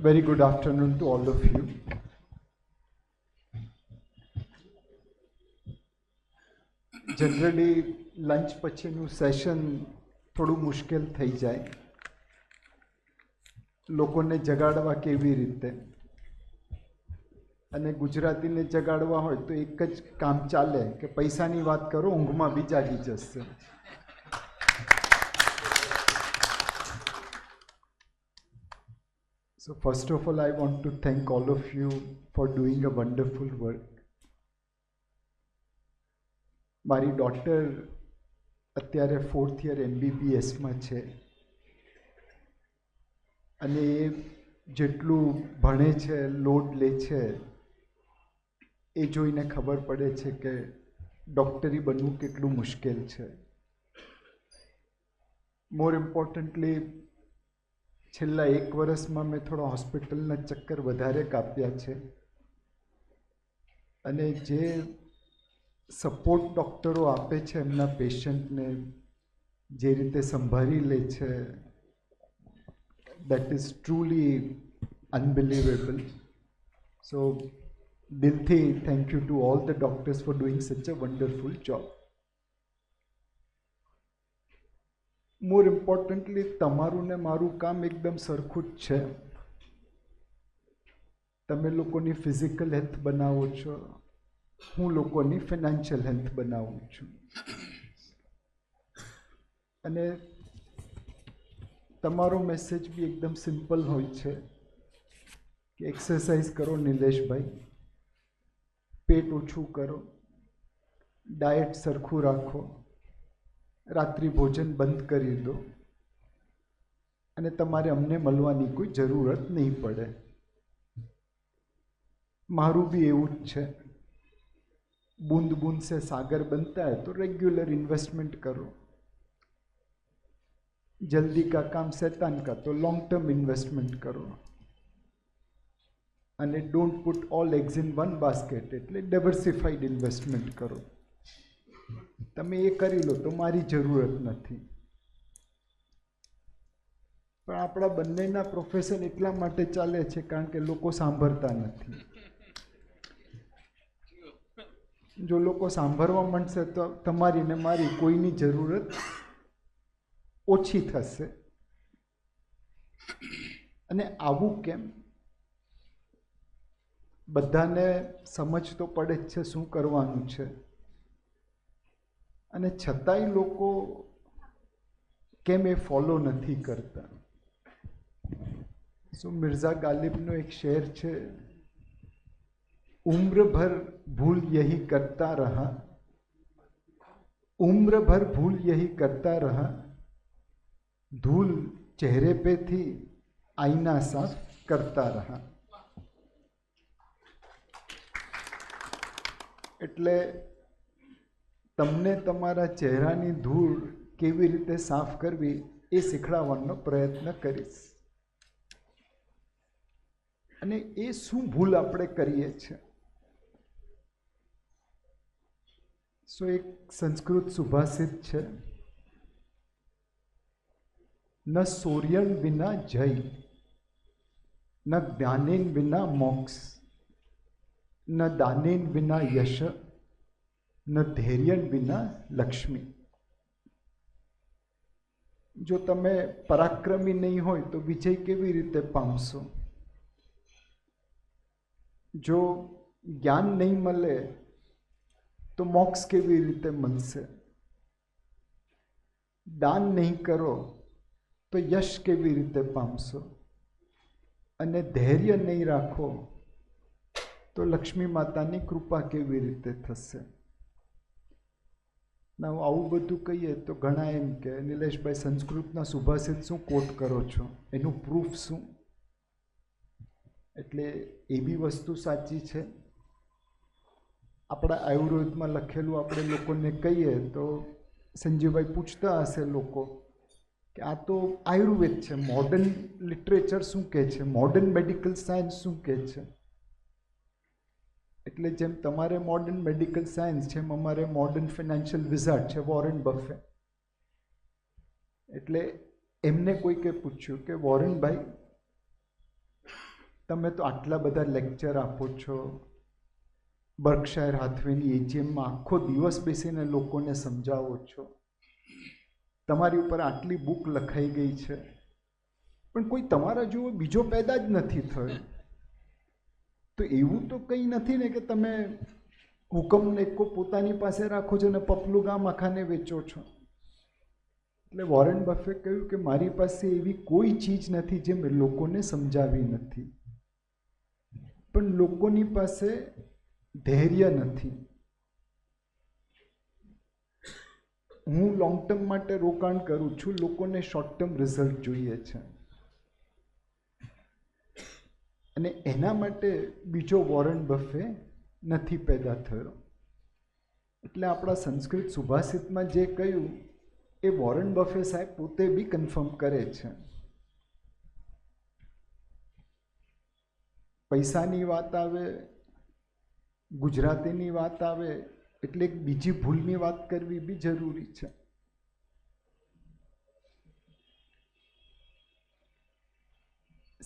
Very good afternoon to all of you. Generally, lunch પછીનું session થોડું મુશ્કેલ થઈ જાય. લોકોને જગાડવા કેવી રીતે, અને ગુજરાતીને જગાડવા હોય તો એક જ કામ ચાલે કે પૈસાની વાત કરો, ઊંઘમાં બી જાગી જશે. So first of all, I want to thank all of you for doing a wonderful work. મારી ડોટર અત્યારે 4th year MBBSમાં છે, અને એ જેટલું ભણે છે, લોડ લે છે, એ જોઈને ખબર પડે છે કે ડૉક્ટરી બનવું કેટલું મુશ્કેલ છે. મોર ઇમ્પોર્ટન્ટલી, છેલ્લા 1 વર્ષમાં મેં થોડા હોસ્પિટલના ચક્કર વધારે કાપ્યા છે, અને જે સપોર્ટ ડૉક્ટરો આપે છે એમના પેશન્ટને, જે રીતે સંભાળી લે છે, that is truly unbelievable. So દિલથી thank you to all the doctors for doing such a wonderful job. More importantly, તમારું ને મારું કામ એકદમ સરખું જ છે. તમે લોકોની ફિઝિકલ હેલ્થ બનાવો છો, હું લોકોની ફાઇનાન્શિયલ હેલ્થ બનાવું છું. અને તમારો મેસેજ બી એકદમ સિમ્પલ હોય છે કે એક્સરસાઇઝ કરો નિલેશભાઈ, પેટ ઓછું કરો, ડાયટ સરખું રાખો, રાત્રિ ભોજન બંધ કરી દો, અને તમારે અમને મળવાની કોઈ જરૂરત નહીં પડે. મારું બી એવું જ છે. बूंद बूंद से सागर बनता है, तो रेगुलर इन्वेस्टमेंट करो. जल्दी का काम शैतान का, तो लॉन्ग टर्म इन्वेस्टमेंट करो. અને don't put all eggs in one basket, એટલે ડાયવર્સિફાઈડ ઇન્વેસ્ટમેન્ટ કરો. તમે એ કરી લો તો મારી જરૂરત નથી. પણ આપણા બંનેના પ્રોફેશન એટલા માટે ચાલે છે કારણ કે લોકો સાંભળતા નથી. જો લોકો સાંભળવા માંડશે તો તમારી ને મારી કોઈની જરૂરત ઓછી થશે. અને આવું કેમ? બધાને સમજ તો પડે જ છે શું કરવાનું છે, અને છતાંય લોકો કેમ એ ફોલો નથી કરતા. સો મિર્ઝા ગાલિબનો એક શેર છે, उम्र भर भूल यही करता रहा, उम्र भर भूल यही करता रहा, धूल चेहरे पे थी आईना साफ करता रहा. એટલે તમને તમારા ચહેરાની ધૂળ કેવી રીતે સાફ કરવી એ શીખડાવવાનો પ્રયત્ન કરીશ. અને એ શું ભૂલ આપણે કરીએ છીએ? સો એક સંસ્કૃત સુભાષિત છે, ન સૂર્યન વિના જય, ન જ્ઞાનેન વિના મોક્ષ, ન દાનેન વિના યશ, ન ધૈર્યન વિના લક્ષ્મી. જો તમે પરાક્રમી નહીં હોય તો વિજય કેવી રીતે પામશો? જો જ્ઞાન નહીં મળે તો મોક્ષ કેવી રીતે મળશે? દાન નહીં કરો તો યશ કેવી રીતે પામશો? અને ધૈર્ય નહીં રાખો તો લક્ષ્મી માતાની કૃપા કેવી રીતે થશે? ના, આવું બધું કહીએ તો ઘણા એમ કે નિલેશભાઈ સંસ્કૃતના સુભાષિત શું કોટ કરો છો, એનું પ્રૂફ શું? એટલે એ બી વસ્તુ સાચી છે. આપણા આયુર્વેદમાં લખેલું આપણે લોકોને કહીએ તો સંજીવભાઈ પૂછતા હશે લોકો કે આ તો આયુર્વેદ છે, મોડર્ન લિટરેચર શું કહે છે, મોડર્ન મેડિકલ સાયન્સ શું કહે છે? એટલે જેમ તમારે મોડર્ન મેડિકલ સાયન્સ છે, એમ અમારે મોડર્ન ફાઇનાન્શિયલ વિઝાર્ડ છે વોરેન બફે. એટલે એમને કોઈકે પૂછ્યું કે વોરેનભાઈ, તમે તો આટલા બધા લેક્ચર આપો છો, બર્કશાયર હાથવેની એજીએમમાં આખો દિવસ બેસીને લોકોને સમજાવો છો, તમારી ઉપર આટલી બુક લખાઈ ગઈ છે, પણ કોઈ તમારા જેવો બીજો પેદા જ નથી થયો. તો એવું તો કંઈ નથી ને કે તમે હુકમને એકો પોતાની પાસે રાખો છો અને પપલું ગામ આખાને વેચો છો. એટલે વોરેન બફે કહ્યું કે મારી પાસે એવી કોઈ ચીજ નથી જે મેં લોકોને સમજાવી નથી, પણ લોકોની પાસે ધૈર્ય નથી. હું લોંગ ટર્મ માટે રોકાણ કરું છું, લોકોને શોર્ટ ટર્મ રિઝલ્ટ જોઈએ છે, અને એના માટે બીજો વોરેન બફે નથી પેદા થયો. એટલે આપણા સંસ્કૃત સુભાષિતમાં જે કહ્યું એ વોરેન બફે સાહેબ પોતે બી કન્ફર્મ કરે છે. પૈસાની વાત આવે, ગુજરાતીની વાત આવે એટલે એક બીજી ભૂલની વાત કરવી બી જરૂરી છે.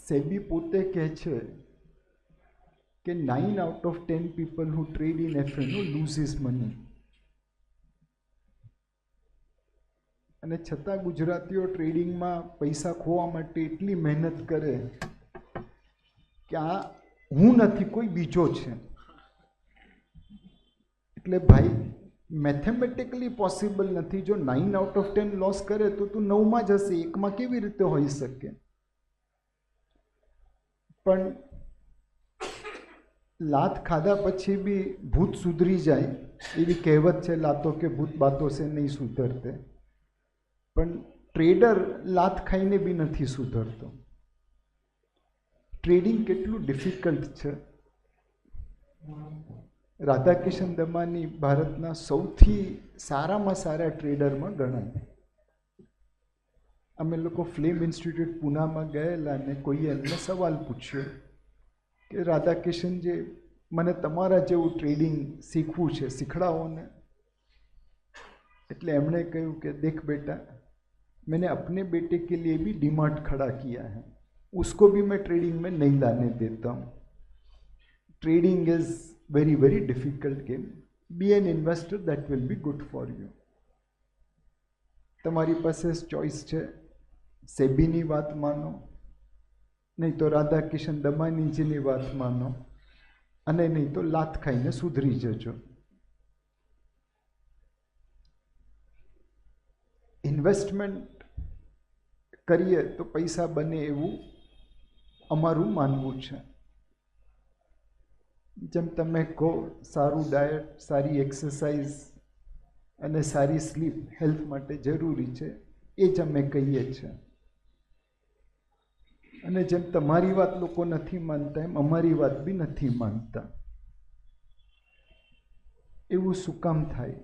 સેબી પોતે કહે છે કે 9 out of 10 people who trade in F&O loses money. અને છતાં ગુજરાતીઓ ટ્રેડિંગમાં પૈસા ખોવા માટે એટલી મહેનત કરે કે આ હું નથી કોઈ બીજો છે. એટલે ભાઈ મેથેમેટિકલી પોસિબલ નથી. જો 9 out of 10 લોસ કરે તો તું 9માં જ હશે, 1માં કેવી રીતે હોઈ શકે? પણ લાત ખાધા પછી બી ભૂત સુધરી જાય એવી કહેવત છે, લાતો કે ભૂત બાતો સે નહીં સુધરતે. પણ ટ્રેડર લાત ખાઈને બી નથી સુધરતો. ટ્રેડિંગ કેટલું ડિફિકલ્ટ છે. રાધાકિશન દમાની ભારતના સૌથી સારામાં સારા ટ્રેડરમાં ગણાય. અમે લોકો ફિલ્મ ઇન્સ્ટિટ્યૂટ પૂનામાં ગયેલા અને કોઈએ એમને સવાલ પૂછ્યો કે રાધાકિશન જે મને તમારા જેવું ટ્રેડિંગ શીખવું છે, શીખડાવો ને. એટલે એમણે કહ્યું કે દેખ બેટા, मैंने अपने बेटे के लिए भी डीमार्ट खड़ा किया है, उसको भी मैं ट्रेडिंग में नहीं लाने देता हूँ. Trading is very very difficult game. Be an investor, that will be good for you. તમારી પાસે ચોઇસ છે, સેબીની વાત માનો, નહીં તો રાધાકિશન દમાનીજીની વાત માનો, અને નહીં તો લાત ખાઈને સુધરી જજો. ઇન્વેસ્ટમેન્ટ કરીએ તો પૈસા બને એવું અમારું માનવું છે. જેમ તમે કહો, સારું ડાયટ, સારી એક્સરસાઇઝ અને સારી સ્લીપ હેલ્થ માટે જરૂરી છે, એ જ અમે કહીએ છીએ. અને જેમ તમારી વાત લોકો નથી માનતા, એમ અમારી વાત બી નથી માનતા. એવું શું કામ થાય?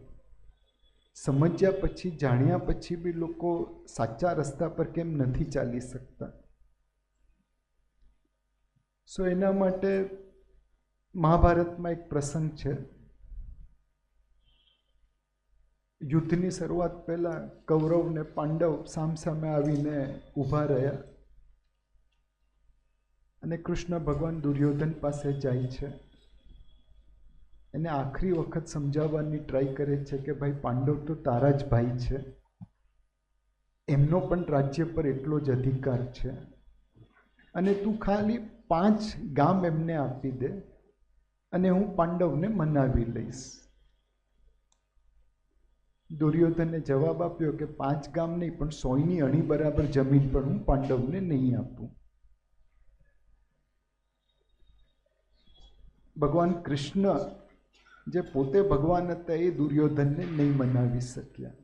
સમજ્યા પછી, જાણ્યા પછી બી લોકો સાચા રસ્તા પર કેમ નથી ચાલી શકતા? સો એના માટે મહાભારતમાં એક પ્રસંગ છે. યુદ્ધની શરૂઆત પહેલાં કૌરવ ને પાંડવ સામસામે આવીને ઊભા રહ્યા, અને કૃષ્ણ ભગવાન દુર્યોધન પાસે જાય છે. એને આખરી વખત સમજાવવાની ટ્રાય કરે છે કે ભાઈ, પાંડવ તો તારા જ ભાઈ છે, એમનો પણ રાજ્ય પર એટલો જ અધિકાર છે, અને તું ખાલી 5 ગામ એમને આપી દે અને હું પાંડવને મનાવી લઈશ. દુર્યોધને જવાબ આપ્યો કે 5 ગામ નહીં, પણ 100ની અણી બરાબર જમીન પણ હું પાંડવને નહીં આપું. ભગવાન કૃષ્ણ જે પોતે ભગવાન હતા, એ દુર્યોધનને નહીં મનાવી શક્યા.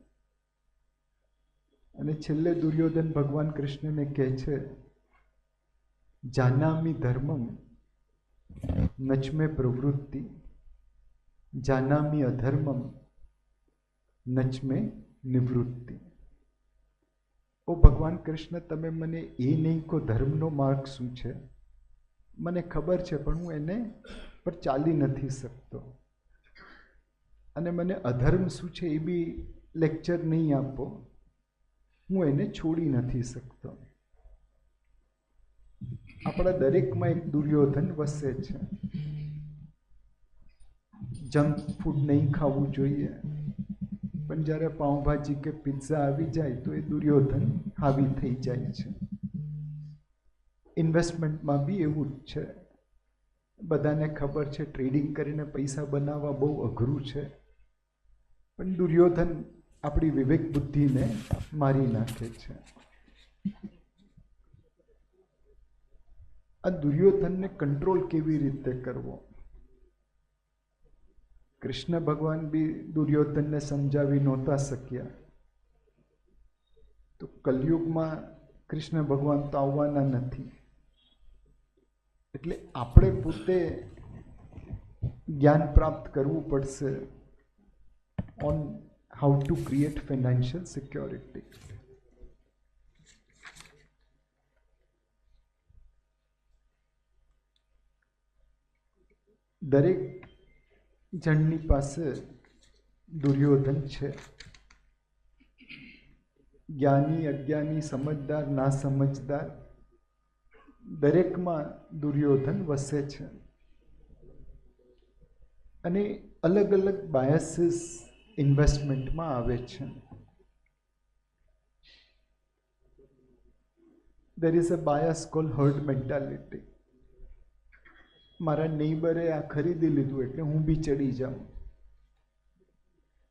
અને છેલ્લે દુર્યોધન ભગવાન કૃષ્ણને કહે છે, જાનામિ ધર્મમ નચમે પ્રવૃત્તિ, જાનામિ અધર્મમ નચમે નિવૃત્તિ. ઓ ભગવાન કૃષ્ણ, તમે મને એ નહીં કહો ધર્મનો માર્ગ શું છે, મને ખબર છે, પણ હું એને પર ચાલી નથી શકતો. અને મને અધર્મ શું છે એ બી લેક્ચર નહીં આપો, હું એને છોડી નથી શકતો. આપણા દરેકમાં એક દુર્યોધન વસે છે. જંક ફૂડ નહીં ખાવું જોઈએ, પણ જ્યારે પાઉંભાજી કે પિઝા આવી જાય તો એ દુર્યોધન હાવી થઈ જાય છે. ઇન્વેસ્ટમેન્ટમાં બી એવું જ છે. બધાને ખબર છે ટ્રેડિંગ કરીને પૈસા બનાવવા બહુ અઘરું છે, પણ દુર્યોધન આપણી વિવેક બુદ્ધિને મારી નાખે છે. આ દુર્યોધનને કંટ્રોલ કેવી રીતે કરવો? કૃષ્ણ ભગવાન બી દુર્યોધનને સમજાવી નહોતા શક્યા, તો કલયુગમાં કૃષ્ણ ભગવાન તો આવવાના નથી. એટલે આપણે પોતે જ્ઞાન પ્રાપ્ત કરવું પડશે on how to create financial security. દરેક જણની પાસે દુર્યોધન છે. જ્ઞાની, અજ્ઞાની, સમજદાર, ના સમજદાર, દરેકમાં દુર્યોધન વસે છે. અને અલગ અલગ બાયસીસ ઇન્વેસ્ટમેન્ટમાં આવે છે. there is a bias called herd mentality. મારા નેબરે આ ખરીદી લીધું એટલે હું બી ચડી જાઉં.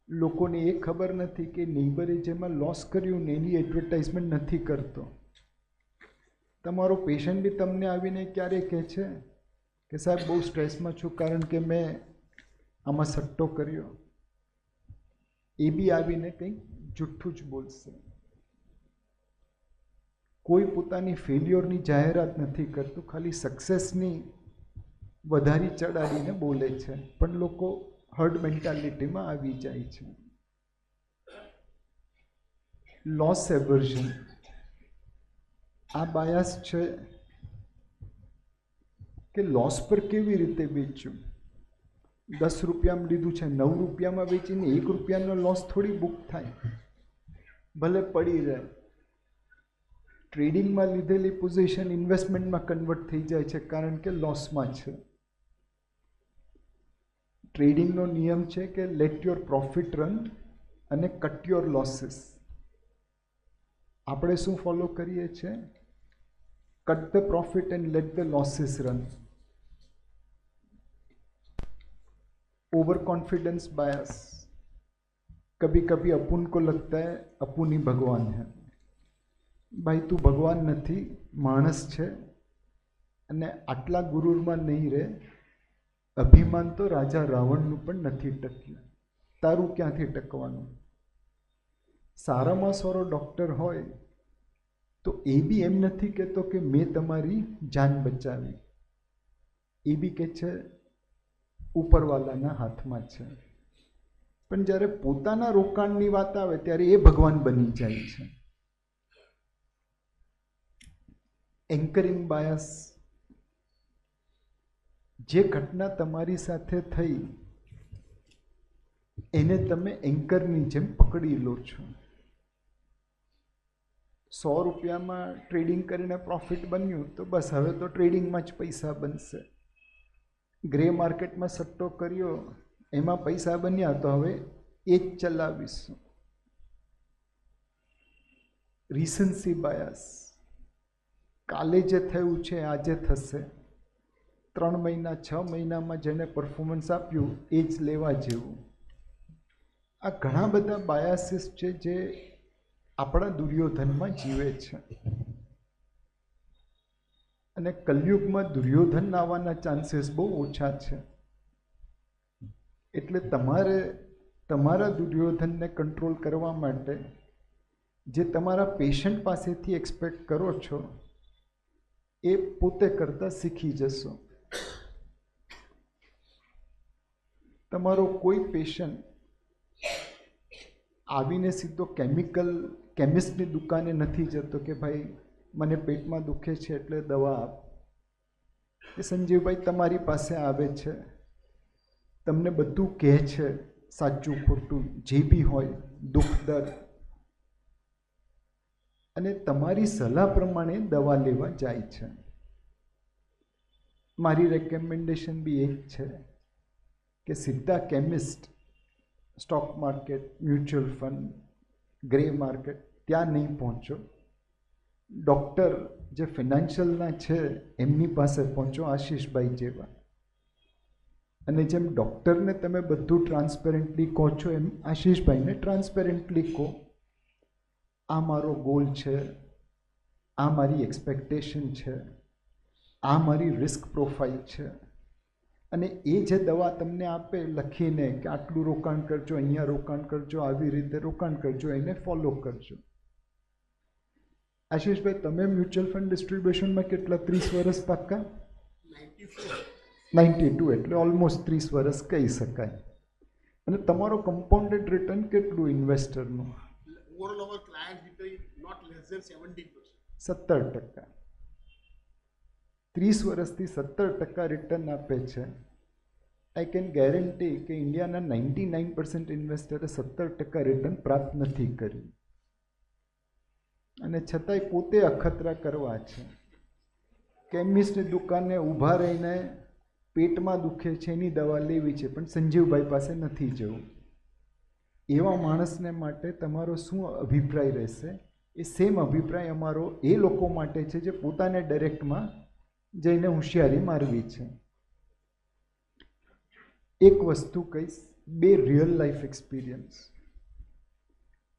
લોકોને એ ખબર નથી કે નેબરે જેમાં લોસ કર્યું ને એની એડવર્ટાઇઝમેન્ટ નથી કરતો. તમારો પેશન્ટ બી તમને આવીને ક્યારે કહે છે કે સાહેબ બહુ સ્ટ્રેસમાં છું કારણ કે મેં આમાં સટ્ટો કર્યો. એ બી આવીને કંઈક જુઠ્ઠું જ બોલશે. કોઈ પોતાની ફેલ્યોરની જાહેરાત નથી કરતું, ખાલી સક્સેસની વધારી ચડાડીને બોલે છે. પણ લોકો હર્ડ મેન્ટાલિટીમાં આવી જાય છે. લોસ એવર્ઝન, આ બાયસ છે કે લોસ પર કેવી રીતે વેચ્યું. 10 રૂપિયામાં લીધું છે, 9 રૂપિયામાં વેચીને 1 રૂપિયાનો લોસ થોડી બુક થાય, ભલે પડી રહે. ટ્રેડિંગમાં લીધેલી પોઝિશન ઇન્વેસ્ટમેન્ટમાં કન્વર્ટ થઈ જાય છે કારણ કે લોસમાં છે. ટ્રેડિંગનો નિયમ છે કે લેટ યોર પ્રોફિટ રન અને કટ યોર લોસીસ. આપણે શું ફોલો કરીએ છીએ? Cut the profit and let the losses run. Over confidence bias, कभी कभी अपन को लगता है अपन ही भगवान है. भाई તું ભગવાન નથી, માણસ છે. અને આટલા ગુરુરમાં નહીં રહે. અભિમાન તો રાજા રાવણનું પણ નથી ટક્યું, તારું ક્યાંથી ટકવાનું? સારામાં સારો ડૉક્ટર હોય તો એ બી એમ નથી કહેતો કે મેં તમારી જાન બચાવી. એ બી કહે છે ઉપરવાલાના હાથમાં છે. પણ જ્યારે પોતાના રોકાણની વાત આવે ત્યારે એ ભગવાન બની જાય છે. એન્કરિંગ બાયસ, જે ઘટના તમારી સાથે થઈ એને તમે એન્કરની જેમ પકડી લો છો. 100 રૂપિયામાં ટ્રેડિંગ કરીને પ્રોફિટ બન્યું તો બસ હવે તો ટ્રેડિંગમાં જ પૈસા બનશે. ગ્રે માર્કેટમાં સટ્ટો કર્યો, એમાં પૈસા બન્યા તો હવે એ જ ચલાવીશું. રિસન્સી બાયસ, કાલે જે થયું છે આજે થશે. 3 મહિના 6 મહિનામાં જેને પરફોર્મન્સ આપ્યું એ જ લેવા જેવું. આ ઘણા બધા બાયાસીસ છે જે આપણા દુર્યોધનમાં જીવે છે. અને કલયુગમાં દુર્યોધન આવવાના ચાન્સીસ બહુ ઓછા છે. એટલે તમારે તમારા દુર્યોધનને કંટ્રોલ કરવા માટે જે તમારા પેશન્ટ પાસેથી એક્સપેક્ટ કરો છો એ પોતે કરતાં શીખી જશો. તમારો કોઈ પેશન્ટ આવીને સીધો કેમિસ્ટની દુકાને નથી જતો કે ભાઈ મને પેટમાં દુખે છે એટલે દવા આપ. એ સંજીવભાઈ તમારી પાસે આવે છે, તમને બધું કહે છે, સાચું ખોટું જે બી હોય, દુઃખ દર્દ, અને તમારી સલાહ પ્રમાણે દવા લેવા જાય છે. મારી રેકમેન્ડેશન બી એક છે કે સીધા chemist, stock market, mutual fund, grey market ત્યાં નહીં પહોંચો. ડૉક્ટર જે ફિનાન્શિયલના છે એમની પાસે પહોંચો, આશીષભાઈ જેવા. અને જેમ ડૉક્ટરને તમે બધું ટ્રાન્સપેરન્ટલી કહો છો એમ આશીષભાઈને ટ્રાન્સપેરન્ટલી કહો, આ મારો ગોલ છે, આ મારી એક્સપેક્ટેશન છે, આ મારી રિસ્ક પ્રોફાઇલ છે. અને એ જે દવા તમને આપે લખીને કે આટલું રોકાણ કરજો, અહીંયા રોકાણ કરજો, આવી રીતે રોકાણ કરજો, એને ફોલો કરજો. આશીષભાઈ, તમે મ્યુચ્યુઅલ ફંડ ડિસ્ટ્રીબ્યુશનમાં કેટલા 30 વર્ષ પાક્કા? 92, એટલે ઓલમોસ્ટ 30 વર્ષ કહી શકાય. અને તમારો કમ્પાઉન્ડેડ રિટર્ન કેટલું ઇન્વેસ્ટરનું? Overall, our client return not less than 70%. 17%. 30 વર્ષથી 17% રિટર્ન આપે છે. આઈ કેન ગેરંટી કે ઇન્ડિયાના 99% ઇન્વેસ્ટરે 17% રિટર્ન પ્રાપ્ત નથી કર્યું. અને છતાંય પોતે અખતરા કરવા છે. કેમિસ્ટની દુકાને ઊભા રહીને પેટમાં દુખે છે એની દવા લેવી છે, પણ સંજીવભાઈ પાસે નથી જવું. એવા માણસને માટે તમારો શું અભિપ્રાય રહેશે? એ સેમ અભિપ્રાય અમારો એ લોકો માટે છે જે પોતાને ડાયરેક્ટમાં જઈને હોશિયારી મારવી છે. એક વસ્તુ કહીશ, 2 રિયલ લાઈફ એક્સપિરિયન્સ.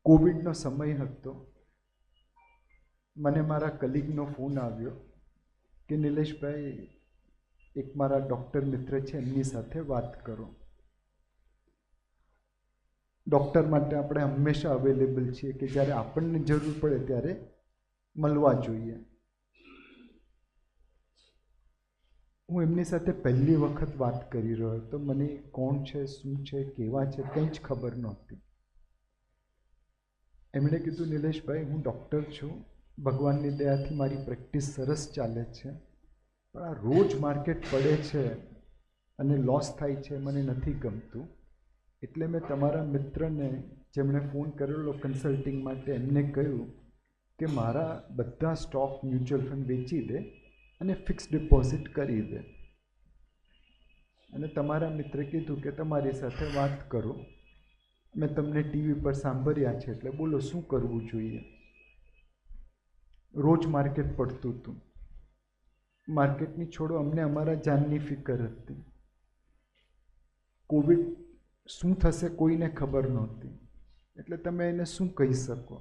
કોવિડનો સમય હતો. મને મારા કલીગનો ફોન આવ્યો કે નિલેશભાઈ, એક મારા ડૉક્ટર મિત્ર છે, એમની સાથે વાત કરો. ડૉક્ટર માટે આપણે હંમેશા અવેલેબલ છીએ કે જ્યારે આપણને જરૂર પડે ત્યારે મળવા જોઈએ. હું એમની સાથે પહેલી વખત વાત કરી રહ્યો હતો. મને કોણ છે, શું છે, કેવા છે, કંઈ જ ખબર નહોતી. એમણે કીધું, નિલેશભાઈ, હું ડૉક્ટર છું, ભગવાનની દયાથી મારી પ્રેક્ટિસ સરસ ચાલે છે, પણ આ રોજ માર્કેટ પડે છે અને લોસ થાય છે, મને નથી ગમતું. એટલે મેં તમારા મિત્રને, જેમણે ફોન કરેલો કન્સલ્ટિંગ માટે, એમને કહ્યું કે મારા બધા સ્ટોક, મ્યુચ્યુઅલ ફંડ વેચી દે અને ફિક્સ ડિપોઝિટ કરી દે. અને તમારા મિત્રે કીધું કે તમારી સાથે વાત કરો, મેં તમને ટીવી પર સાંભળ્યા છે, એટલે બોલો શું કરવું જોઈએ. રોજ માર્કેટ પડતું હતું. માર્કેટની છોડો, અમને અમારા જાનની ફિકર હતી. કોવિડ શું થશે કોઈને ખબર નહોતી. એટલે તમે એને શું કહી શકો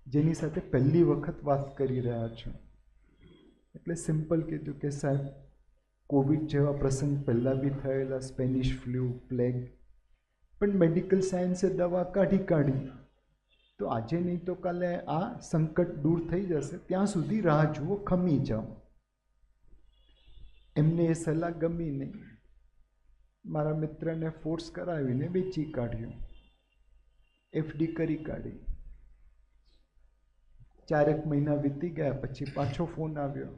જેની સાથે પહેલી વખત વાત કરી રહ્યા છો? એટલે સિમ્પલ કીધું કે સાહેબ, કોવિડ જેવા પ્રસંગ પહેલાં બી થયેલા, સ્પેનિશ ફ્લૂ, પ્લેગ, પણ મેડિકલ સાયન્સે દવા કાઢી. તો આજે નહીં તો કાલે આ સંકટ દૂર થઈ જશે, ત્યાં સુધી રાહ જુઓ, ખમી જાઓ. એમને એ સલાહ ગમી નહીં. મારા મિત્રને ફોર્સ કરાવીને વેચી કાઢ્યું, એફડી કરી કાઢી. 4 મહિના વીતી ગયા પછી પાછો ફોન આવ્યો,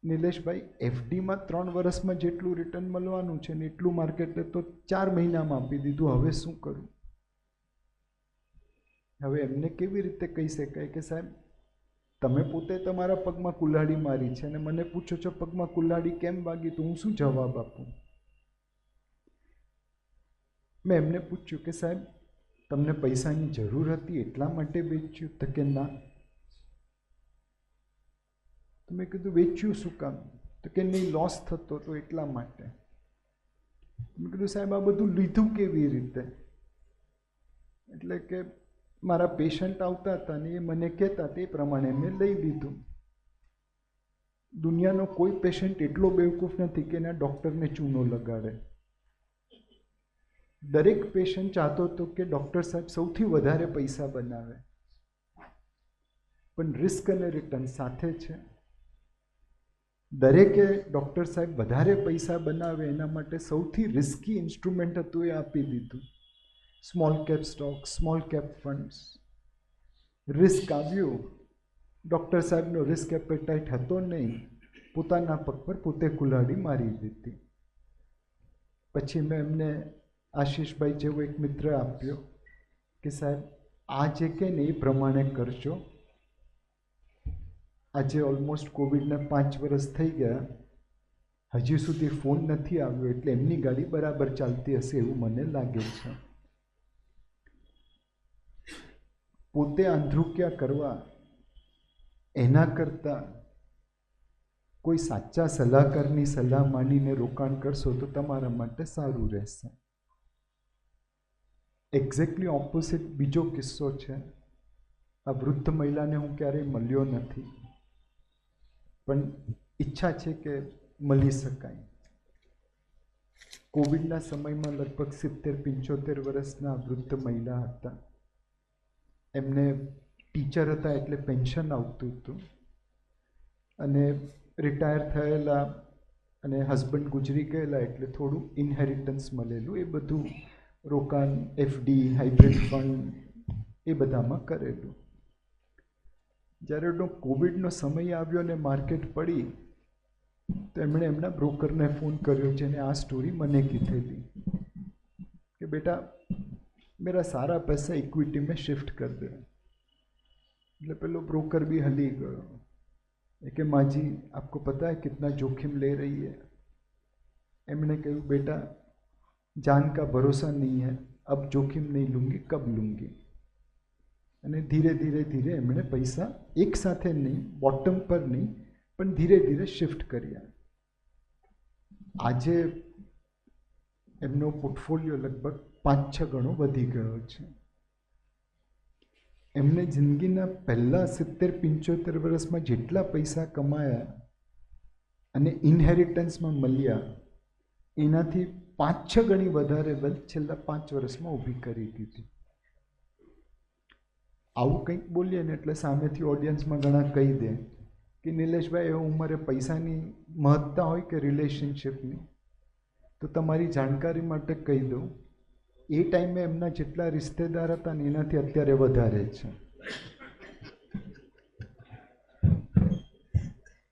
નિલેશભાઈ, એફડીમાં 3 વર્ષમાં જેટલું રિટર્ન મળવાનું છે ને એટલું માર્કેટે તો 4 મહિનામાં આપી દીધું, હવે શું કરું? હવે એમને કેવી રીતે કહી શકાય કે સાહેબ, તમે પોતે તમારા પગમાં કુલ્હાડી મારી છે અને મને પૂછો છો પગમાં કુલ્હાડી કેમ વાગી, તો હું શું જવાબ આપું? મેં એમને પૂછ્યું કે સાહેબ, તમને પૈસાની જરૂર હતી એટલા માટે વેચ્યું? તો કે ના. તો મેં કીધું, વેચ્યું શું કામ? તો કે નહીં, લોસ થતો તો એટલા માટે. મેં કીધું, સાહેબ આ બધું લીધું કેવી રીતે? એટલે કે મારા પેશન્ટ આવતા હતા ને એ મને કહેતા તે પ્રમાણે મેં લઈ લીધું. દુનિયાનો કોઈ પેશન્ટ એટલો બેવકૂફ નથી કે એના ડૉક્ટરને ચૂનો લગાડે. દરેક પેશન્ટ ચાહતો હતો કે ડૉક્ટર સાહેબ સૌથી વધારે પૈસા બનાવે, પણ રિસ્ક અને રિટર્ન સાથે છે. દરેકે ડૉક્ટર સાહેબ વધારે પૈસા બનાવે એના માટે સૌથી રિસ્કી ઇન્સ્ટ્રુમેન્ટ હતું એ આપી દીધું. Small cap stock, small cap funds. Risk આવ્યું, ડૉક્ટર સાહેબનો રિસ્ક એપેટાઇટ હતો નહીં, પોતાના પગ પર પોતે કુલ્હાડી મારી દીધી. પછી મેં એમને આશીષભાઈ જેવો એક મિત્ર આપ્યો કે સાહેબ આ જે કહે ને એ પ્રમાણે કરજો. આજે ઓલમોસ્ટ કોવિડને 5 વર્ષ થઈ ગયા, હજી સુધી ફોન નથી આવ્યો, એટલે એમની ગાડી બરાબર ચાલતી હશે એવું મને લાગે છે. પોતે આંધ્રુક્યા કરવા એના કરતાં કોઈ સાચા સલાહકારની સલાહ માનીને રોકાણ કરશો તો તમારા માટે સારું રહેશે. એક્ઝેક્ટલી ઓપોઝિટ બીજો કિસ્સો છે. આ વૃદ્ધ મહિલાને હું ક્યારેય મળ્યો નથી, પણ ઈચ્છા છે કે મળી શકાય. કોવિડના સમયમાં લગભગ 70-75 વર્ષના વૃદ્ધ મહિલા હતા. એમને ટીચર હતા એટલે પેન્શન આવતું હતું, અને રિટાયર થયેલા અને હસબન્ડ ગુજરી ગયેલા એટલે થોડું ઇનહેરિટન્સ મળેલું. એ બધું રોકાણ, એફડી, હાઇબ્રિડ ફંડ એ બધામાં કરેલું. જ્યારે કોવિડનો સમય આવ્યો ને માર્કેટ પડી, તો એમણે એમના બ્રોકરને ફોન કર્યો, જેને આ સ્ટોરી મને કીધેલી કે બેટા मेरा सारा पैसा इक्विटी में शिफ्ट कर दे. એટલે પેલો બ્રોકર भी हली गयो. कि माँ जी आपको पता है कितना जोखिम ले रही है. एमने कहूँ बेटा जान का भरोसा नहीं है, अब जोखिम नहीं लूँगी, कब लूँगी. અને ધીરે ધીરે ધીરે એમણે પૈસા એક સાથે નહીં, બોટમ પર નહીં, પણ ધીરે ધીરે શિફ્ટ કર્યા. આજે એમનો પોર્ટફોલિયો લગભગ 5-6 ગણો વધી ગયો છે. એમને જિંદગીના પહેલાં 70-75 વર્ષમાં જેટલા પૈસા કમાયા અને ઇનહેરિટન્સમાં મળ્યા, એનાથી 5-6 ગણી વધારે વેલ્થ છેલ્લા 5 વર્ષમાં ઊભી કરી દીધી. આવું કંઈક બોલીએ ને એટલે સામેથી ઓડિયન્સમાં ઘણા કહી દે કે નિલેશભાઈ, એ ઉંમરે પૈસાની મહત્તા હોય કે રિલેશનશિપની? તો તમારી જાણકારી માટે કહી દઉં, એ ટાઈમે એમના જેટલા રિશ્તેદાર હતા ને એનાથી અત્યારે વધારે છે.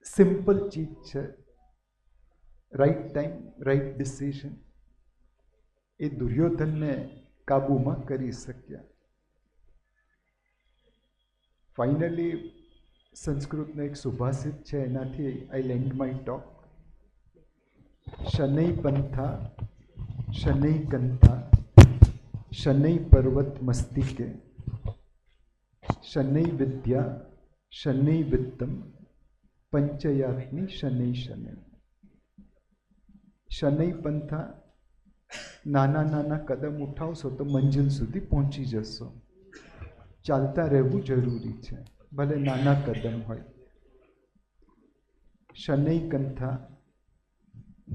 સિમ્પલ ચીજ છે, રાઈટ ટાઈમ, રાઈટ ડિસિઝન. એ દુર્યોધનને કાબૂમાં કરી શક્યા. ફાઇનલી સંસ્કૃતનો એક સુભાષિત છે, એનાથી આઈ લેન્ડ માય ટોક. શનૈ પંથા શનૈ કંથા શનૈ પર્વત મસ્તિકે શનૈ વિદ્યા શનૈ વિત્તમ પંચયાત્ની શનૈ શનૈ. શનૈ પંથા, નાના નાના કદમ ઉઠાવશો તો મંજિલ સુધી પહોંચી જશો. ચાલતા રહેવું જરૂરી છે, ભલે નાના કદમ હોય. શનૈ કંથા,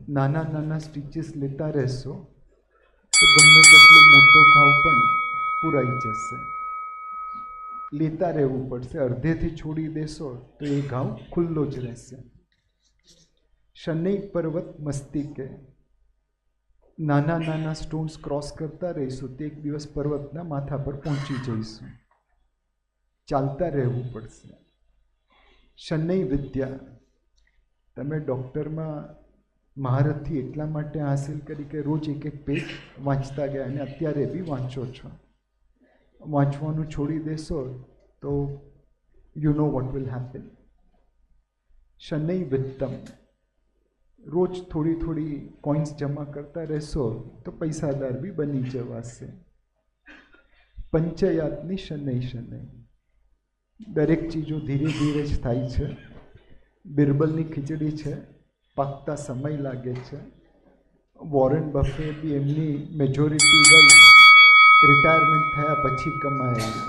નાના નાના સ્ટીચીસ લેતા રહેશો તો ગમે તેટલો મોટો ઘાવ પણ પૂરાઈ જશે. લેતા રહેવું પડશે, અડધેથી છોડી દેશો તો એ ઘાવ ખુલ્લો જ રહેશે. શનૈ પર્વત મસ્તિકે, નાના નાના સ્ટોન્સ ક્રોસ કરતા રહીશું તો એક દિવસ પર્વતના માથા પર પહોંચી જઈશું. ચાલતા રહેવું પડશે. શનૈ વિદ્યા, તમે ડૉક્ટરમાં મહારથી એટલા માટે હાંસિલ કરી કે રોજ એક એક પેજ વાંચતા ગયા, અને અત્યારે બી વાંચો છો. વાંચવાનું છોડી દેશો તો you know what will happen. શનૈ વિત્તમ, રોજ થોડી થોડી કોઇન્સ જમા કરતા રહેશો તો પૈસાદાર બી બની જવાશે. પંચયાત્ની શનૈ શનૈ, દરેક ચીજો ધીરે ધીરે જ થાય છે. બિરબલની ખીચડી છે, પાકતા સમય લાગે છે. વોરેન બફે બી એમની મેજોરિટી વેલ્થ રિટાયરમેન્ટ થયા પછી કમાયેલી.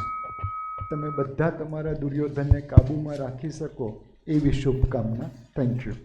તમે બધા તમારા દુર્યોધનને કાબૂમાં રાખી શકો એવી શુભકામના. Thank you.